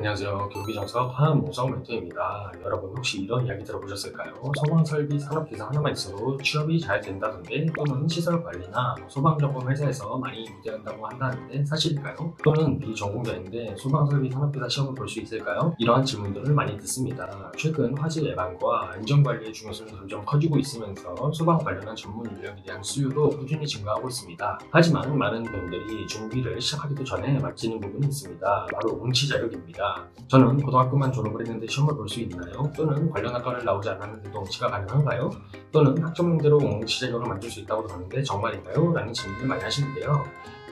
안녕하세요. 교육기정석 한모성 멘토입니다. 여러분 혹시 이런 이야기 들어보셨을까요? 소방설비 산업기사 하나만 있어도 취업이 잘 된다던데, 또는 시설관리나 소방점검 회사에서 많이 유대한다고 한다는데 사실일까요? 또는 비전공자인데 소방설비 산업기사 시험을 볼 수 있을까요? 이러한 질문들을 많이 듣습니다. 최근 화재 예방과 안전관리의 중요성이 점점 커지고 있으면서 소방 관련한 전문 인력에 대한 수요도 꾸준히 증가하고 있습니다. 하지만 많은 분들이 준비를 시작하기도 전에 막히는 부분이 있습니다. 바로 응시 자격입니다. 저는 고등학교만 졸업을 했는데 시험을 볼 수 있나요? 또는 관련 학과를 나오지 않았는데도 응시가 가능한가요? 또는 학점문제로 응시 자격을 만들 수 있다고 들었는데 정말인가요? 라는 질문을 많이 하시는데요.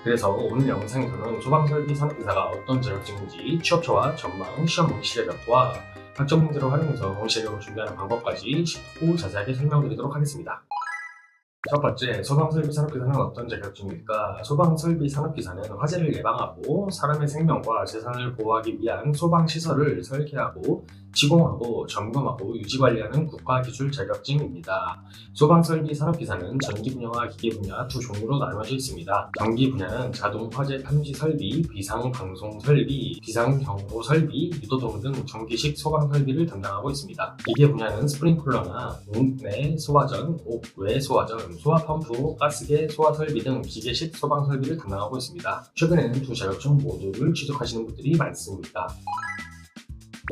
그래서 오늘 영상에서는 소방설비 산업기사가 어떤 자격증인지, 취업처와 전망, 시험 응시 자격과 학점문제로 활용해서 응시 자격을 준비하는 방법까지 쉽고 자세하게 설명드리도록 하겠습니다. 첫 번째, 소방설비 산업기사는 어떤 자격증일까? 소방설비 산업기사는 화재를 예방하고 사람의 생명과 재산을 보호하기 위한 소방시설을 설계하고 시공하고 점검하고 유지관리하는 국가기술 자격증입니다. 소방설비 산업기사는 전기 분야와 기계 분야 두 종류로 나눠져 있습니다. 전기 분야는 자동 화재 탐지 설비, 비상방송 설비, 비상경보 설비, 유도등 등 전기식 소방 설비를 담당하고 있습니다. 기계 분야는 스프링클러나 옥내 소화전, 옥외 소화전, 소화펌프, 가스계 소화 설비 등 기계식 소방 설비를 담당하고 있습니다. 최근에는 두 자격증 모두를 취득하시는 분들이 많습니다.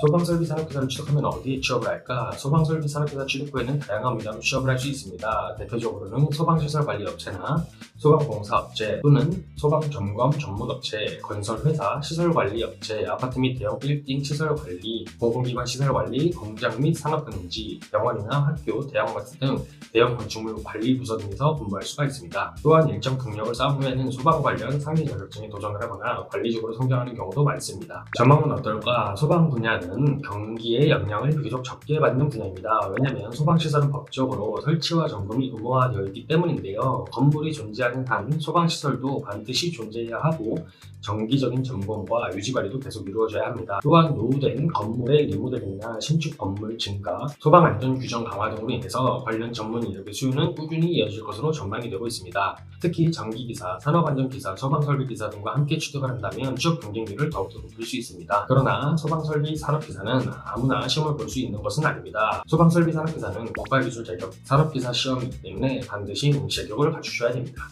소방설비 산업기사를 취득하면 어디에 취업을 할까? 소방설비 산업기사 취득 후에는 다양한 분야로 취업을 할 수 있습니다. 대표적으로는 소방시설관리업체나 소방공사업체 또는 소방점검 전문업체, 건설회사, 시설관리업체, 아파트 및 대형 빌딩 시설관리, 공공기관 시설관리, 공장 및 산업단지, 병원이나 학교, 대형마트 등 대형 건축물 관리 부서 등에서 근무할 수가 있습니다. 또한 일정 경력을 쌓은 후에는 소방 관련 상위 자격증에 도전을 하거나 관리직으로 성장하는 경우도 많습니다. 전망은 어떨까? 소방 분야는 경기의 영향을 비교적 적게 받는 분야입니다. 왜냐하면 소방시설은 법적으로 설치와 점검이 의무화되어 있기 때문인데요. 건물이 존재하는 한 소방시설도 반드시 존재해야 하고 정기적인 점검과 유지관리도 계속 이루어져야 합니다. 또한 노후된 건물의 리모델링이나 신축 건물 증가, 소방안전규정 강화 등으로 인해서 관련 전문 인력의 수요는 꾸준히 이어질 것으로 전망이 되고 있습니다. 특히 전기기사, 산업안전기사, 소방설비기사 등과 함께 취득을 한다면 취업 경쟁률을 더욱더 높일 수 있습니다. 그러나 소방설비 산업기사는 아무나 시험을 볼 수 있는 것은 아닙니다. 소방설비 산업기사는 국가기술 자격, 산업기사 시험이기 때문에 반드시 응시 자격을 갖추셔야 됩니다.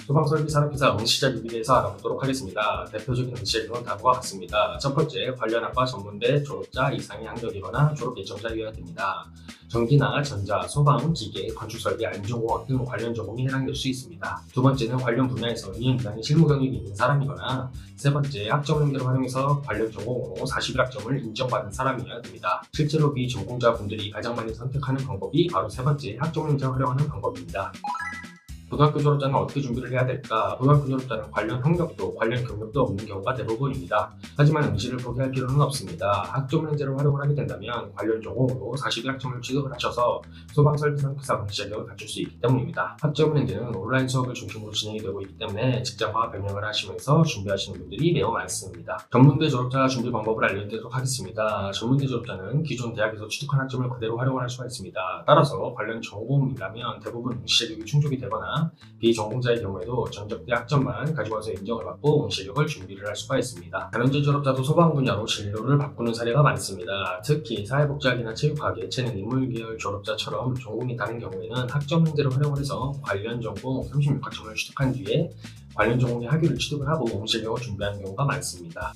소방설비 산업기사 응시 자격에 대해서 알아보도록 하겠습니다. 대표적인 응시 자격은 다음과 같습니다. 첫 번째, 관련 학과 전문대 졸업자 이상의 학력이거나 졸업 예정자여야 됩니다. 전기나 전자, 소방, 기계, 건축설비, 안전공학 등 관련 전공이 해당될 수 있습니다. 두 번째는 관련 분야에서 2년 이상의 실무 경력이 있는 사람이거나, 세 번째, 학점 연계를 활용해서 관련 전공으로 41학점을 인정받은 사람이어야 됩니다. 실제로 비전공자 분들이 가장 많이 선택하는 방법이 바로 세 번째, 학점 연계를 활용하는 방법입니다. 고등학교 졸업자는 어떻게 준비를 해야 될까? 고등학교 졸업자는 관련 학력도, 관련 경력도 없는 경우가 대부분입니다. 하지만 응시를 포기할 필요는 없습니다. 학점문제를 활용을 하게 된다면 관련 전공으로 41학점을 취득을 하셔서 소방설비 산업기사 응시 자격을 갖출 수 있기 때문입니다. 학점문제는 온라인 수업을 중심으로 진행이 되고 있기 때문에 직장과 병행을 하시면서 준비하시는 분들이 매우 많습니다. 전문대 졸업자 준비 방법을 알려드리도록 하겠습니다. 전문대 졸업자는 기존 대학에서 취득한 학점을 그대로 활용을 할 수가 있습니다. 따라서 관련 전공이라면 대부분 응시 자격이 충족이 되거나 비전공자의 경우에도 전적대 학점만 가지고 와서 인정을 받고 응시 자격을 준비를 할 수가 있습니다. 다른제 졸업자도 소방 분야로 진로를 바꾸는 사례가 많습니다. 특히 사회복지학이나 체육학, 예체능, 인물계열 졸업자처럼 전공이 다른 경우에는 학점 문제를 활용을 해서 관련 전공 36학점을 취득한 뒤에 관련 전공의 학위를 취득을 하고 응시 자격을 준비하는 경우가 많습니다.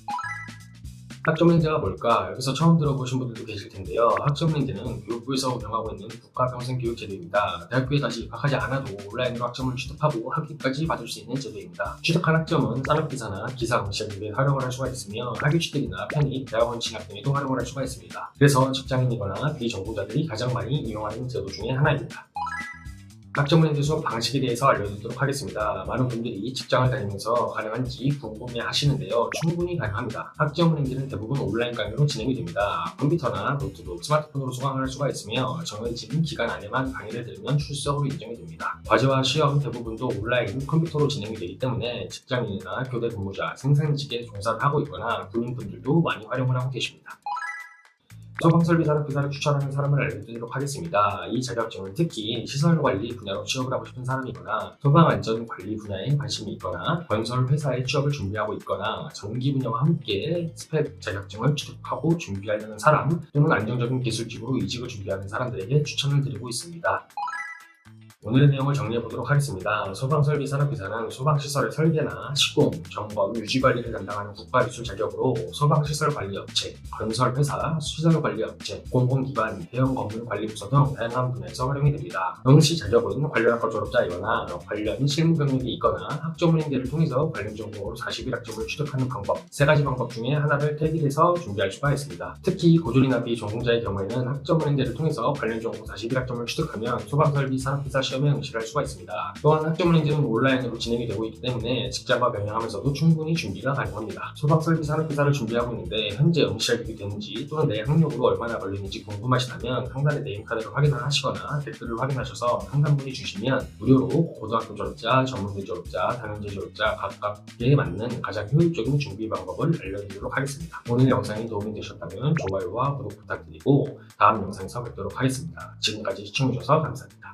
학점문제가 뭘까? 여기서 처음 들어보신 분들도 계실 텐데요. 학점문제는 교육부에서 운영하고 있는 국가평생교육제도입니다. 대학교에 다시 입학하지 않아도 온라인으로 학점을 취득하고 학위까지 받을 수 있는 제도입니다. 취득한 학점은 산업기사나 기사 응시 자격에 활용을 할 수가 있으며 학위 취득이나 편입, 대학원 진학 등에도 활용을 할 수가 있습니다. 그래서 직장인이거나 비전공자들이 가장 많이 이용하는 제도 중에 하나입니다. 학점문제 수업 방식에 대해서 알려드리도록 하겠습니다. 많은 분들이 직장을 다니면서 가능한지 궁금해 하시는데요. 충분히 가능합니다. 학점문제는 대부분 온라인 강의로 진행이 됩니다. 컴퓨터나 노트북, 스마트폰으로 수강을 할 수가 있으며 정해진 기간 안에만 강의를 들으면 출석으로 인정이 됩니다. 과제와 시험 대부분도 온라인 컴퓨터로 진행이 되기 때문에 직장인이나 교대 근무자, 생산직에 종사를 하고 있거나 군인분들도 많이 활용을 하고 계십니다. 소방설비산업기사를 추천하는 사람을 알려드리도록 하겠습니다. 이 자격증은 특히 시설관리 분야로 취업을 하고 싶은 사람이거나 소방안전관리 분야에 관심이 있거나 건설회사에 취업을 준비하고 있거나 전기 분야와 함께 스펙 자격증을 취득하고 준비하려는 사람 또는 안정적인 기술직으로 이직을 준비하는 사람들에게 추천을 드리고 있습니다. 오늘의 내용을 정리해 보도록 하겠습니다. 소방설비산업기사는 소방시설의 설계나 시공, 점검, 유지관리를 담당하는 국가기술 자격으로 소방시설관리업체, 건설회사, 시설관리업체, 공공기관, 대형 건물관리부서 등 다양한 분야에서 활용이 됩니다. 응시 자격은 관련 학과 졸업자이거나 관련 실무 경력이 있거나 학점은행제를 통해서 관련 전공으로 41학점을 취득하는 방법, 세 가지 방법 중에 하나를 택일해서 준비할 수가 있습니다. 특히 고졸이나 비전공자의 경우에는 학점은행제를 통해서 관련 전공 41학점을 취득하면 소방설비산업기사 시험에 응시를 할 수가 있습니다. 또한 학점은행제는 온라인으로 진행이 되고 있기 때문에 직장과 병행하면서도 충분히 준비가 가능합니다. 소방설비산업기사를 준비하고 있는데 현재 응시하게 되는지 또는 내 학력으로 얼마나 걸리는지 궁금하시다면 상단의 네임카드를 확인을 하시거나 댓글을 확인하셔서 상담문의 주시면 무료로 고등학교 졸업자, 전문대 졸업자, 당연제 졸업자 각각에 맞는 가장 효율적인 준비 방법을 알려드리도록 하겠습니다. 오늘 영상이 도움이 되셨다면 좋아요와 구독 부탁드리고 다음 영상에서 뵙도록 하겠습니다. 지금까지 시청해주셔서 감사합니다.